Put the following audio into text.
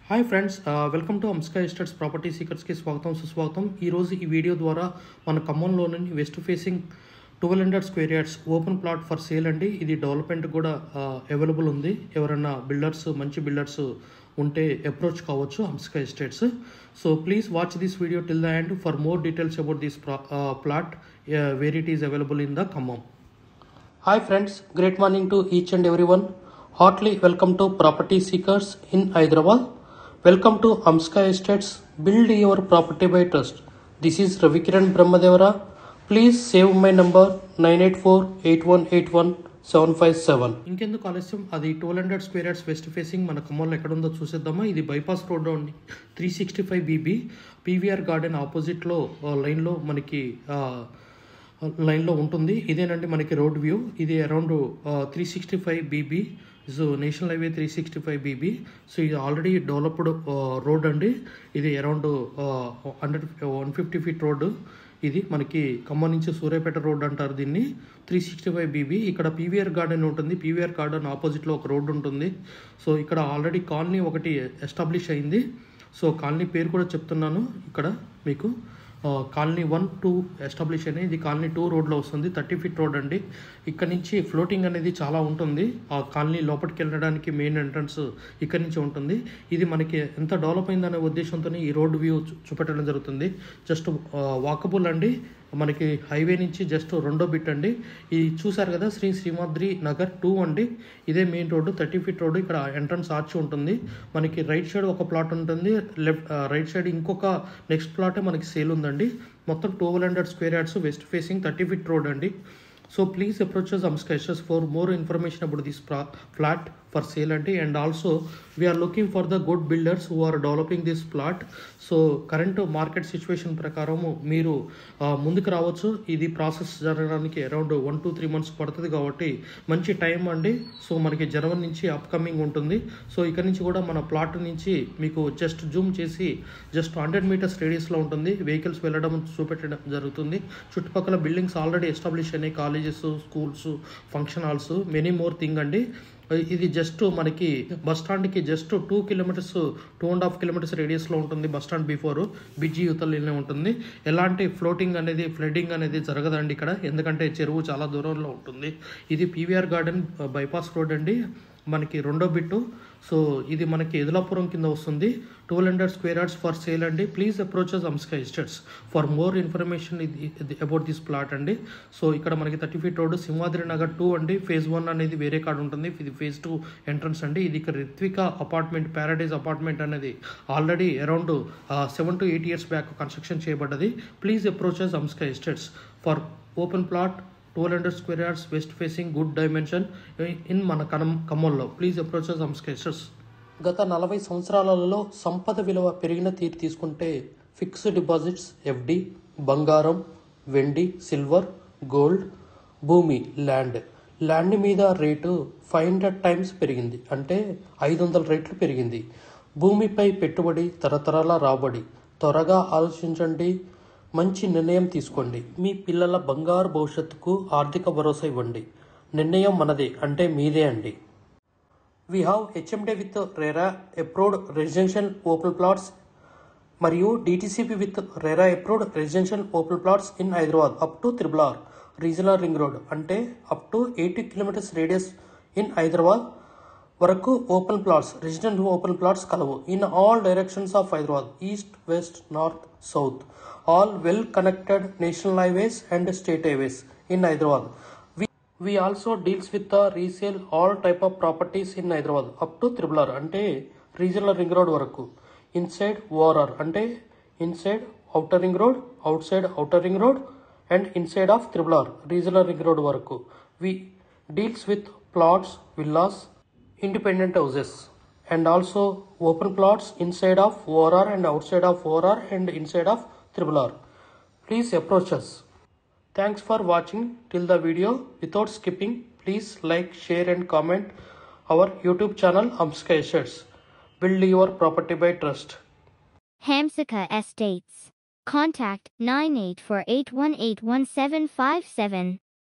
Hi friends, welcome to Amska estates property సీకర్స్కి స్వాగతం సుస్వాగతం. ఈరోజు ఈ వీడియో ద్వారా మన ఖమ్మంలోని west facing 1200 square yards open plot for sale అండి. ఇది డెవలప్మెంట్ కూడా అవైలబుల్ ఉంది. ఎవరైనా బిల్డర్స్ మంచి బిల్డర్స్ ఉంటే అప్రోచ్ కావచ్చు Amska estates. So please watch this video till the end for more details about this plot where it is available in the Khammam. Hi friends, great morning to each and every one. Heartly welcome to property seekers in Hyderabad. Welcome to Amska Estates. Build your property by trust. This is Ravikiran Brahmadevara. Please save my number 9848181757. ఇంకెందుకు ఆలస్యం, అది 1200 square yards west facing మన ఖమ్మంలో ఎక్కడ ఉందో చూసేద్దామా. ఇది bypass road అండి, 365 BB పీవీఆర్ గార్డెన్ ఆపోజిట్లో లైన్లో ఉంటుంది. ఇదేనండి మనకి రోడ్ వ్యూ. ఇది around 365 BB. So national highway 365 BB. So ఇది ఆల్రెడీ డెవలప్డ్ రోడ్ అండి. ఇది అరౌండ్ 150 ఫీట్ రోడ్డు. ఇది మనకి ఖమ్మం నుంచి సూర్యాపేట రోడ్ అంటారు దీన్ని. 365 BB. ఇక్కడ పీవీఆర్ గార్డెన్ ఉంటుంది. పీవీఆర్ గార్డెన్ ఆపోజిట్లో ఒక రోడ్ ఉంటుంది. సో ఇక్కడ ఆల్రెడీ కాలనీ ఒకటి ఎస్టాబ్లిష్ అయింది. సో కాలనీ పేరు కూడా చెప్తున్నాను ఇక్కడ మీకు. కాలనీ 1, 2 ఎస్టాబ్లిష్ అయినాయి. ఇది కాలనీ 2 రోడ్లో వస్తుంది. 30 ఫీట్ రోడ్ అండి. ఇక్కడ నుంచి ఫ్లోటింగ్ అనేది చాలా ఉంటుంది. ఆ కాలనీ లోపలికి వెళ్ళడానికి మెయిన్ ఎంట్రన్స్ ఇక్కడ నుంచి ఉంటుంది. ఇది మనకి ఎంత డెవలప్ అయిందనే ఉద్దేశంతో ఈ రోడ్ వ్యూ చూపెట్టడం జరుగుతుంది. జస్ట్ వాకబుల్ అండి, మనకి హైవే నుంచి జస్ట్ రెండో బిట్ అండి. ఇది చూసారు కదా, శ్రీమాద్రి నగర్ 2 అండి. ఇదే మెయిన్ రోడ్డు, 30 ఫీట్ రోడ్డు. ఇక్కడ ఎంట్రన్స్ ఆర్చ్ ఉంటుంది. మనకి రైట్ సైడ్ ఒక ప్లాట్ ఉంటుంది, రైట్ సైడ్ ఇంకొక నెక్స్ట్ ప్లాటే మనకి సేల్ ఉందండి. మొత్తం 1200 square yards west facing 30 feet road అండి. So please approach us Amska Estates for more information about this flat for sale and also we are looking for the good builders who are developing this plot. So current market situation ప్రకారము మీరు ముందుకు రావచ్చు. ఇది process జరగడానికి around 1 to 3 months పడుతుంది కాబట్టి మంచి time అండి. సో మనకి జనవరి నుంచి అప్కమింగ్ ఉంటుంది. సో ఇక్కడ నుంచి కూడా మన ప్లాట్ నుంచి మీకు జస్ట్ జూమ్ చేసి జస్ట్ 100 మీటర్స్ రేడియస్లో ఉంటుంది. వెహికల్స్ వెళ్ళడం చూపెట్టడం జరుగుతుంది. చుట్టుపక్కల బిల్డింగ్స్ ఆల్రెడీ ఎస్టాబ్లిష్ అయినాయి, colleges, schools, function halls, many more thing అండి. ఇది జస్ట్ మనకి బస్ స్టాండ్కి జస్ట్ 2 కిలోమీటర్స్ 2.5 కిలోమీటర్స్ రేడియస్లో ఉంటుంది. బస్ స్టాండ్ బిఫోర్ బిజీ యువతలనే ఉంటుంది. ఎలాంటి ఫ్లడ్డింగ్ అనేది జరగదండి ఇక్కడ, ఎందుకంటే చెరువు చాలా దూరంలో ఉంటుంది. ఇది పీవీఆర్ గార్డెన్ బైపాస్ రోడ్ అండి, మనకి రెండో బిట్టు. సో ఇది మనకి ఎదులాపురం కింద వస్తుంది. 1200 స్క్వేర్ యార్డ్స్ ఫర్ సేల్ అండి. Please approaches Amska estates for more information about this plot అండి. సో ఇక్కడ మనకి 30 ఫీట్ రోడ్, సింహాద్రి నగర్ 2 అండి. ఫేజ్ 1 అనేది వేరే కాడ ఉంటుంది. ఇది ఫేజ్ 2 ఎంట్రన్స్ అండి. ఇది ఇక్కడ రిత్విక అపార్ట్మెంట్, ప్యారడైజ్ అపార్ట్మెంట్ అనేది already around 7 to 8 years back construction చేయబడ్డది. Please approaches Amska estates for open plot 1200 square yards west facing good dimension in మన ఖమ్మంలో. Please approaches Amska estates. గత 40 సంవత్సరాలలో సంపద విలువ పెరిగిన తీరు తీసుకుంటే ఫిక్స్డ్ డిపాజిట్స్, FD, బంగారం, వెండి, సిల్వర్, గోల్డ్, భూమి, ల్యాండ్ మీద రేటు 500 times పెరిగింది, అంటే 500 రెట్లు పెరిగింది. భూమిపై పెట్టుబడి తరతరాల రాబడి. త్వరగా ఆలోచించండి, మంచి నిర్ణయం తీసుకోండి. మీ పిల్లల బంగారు భవిష్యత్తుకు ఆర్థిక భరోసా ఇవ్వండి. నిర్ణయం మనదే, అంటే మీదే అండి. We have HMD with RERA approved residential open plots మరియు DTCP with RERA approved residential open plots in Hyderabad up to RRR regional ring road, అంటే up to 80 kilometers radius in Hyderabad వరకు open plots, residential open plots కలవు. In all directions of Hyderabad, east, west, north, south, all well connected national highways and state highways in Hyderabad. We also deals with the resale all type of properties in Hyderabad up to RRR, అంటే regional ring road వరకు. Inside ORR, అంటే inside outer ring road, outside outer ring road and inside of RRR regional ring road వరకు. We deals with plots, villas, independent houses and also open plots inside of ORR and outside of ORR and inside of RRR. Please approach us. Thanks for watching till the video. Without skipping, please like, share and comment our YouTube channel Amska Estates. Build your property by trust. Hamsika Estates. Contact 9848181757.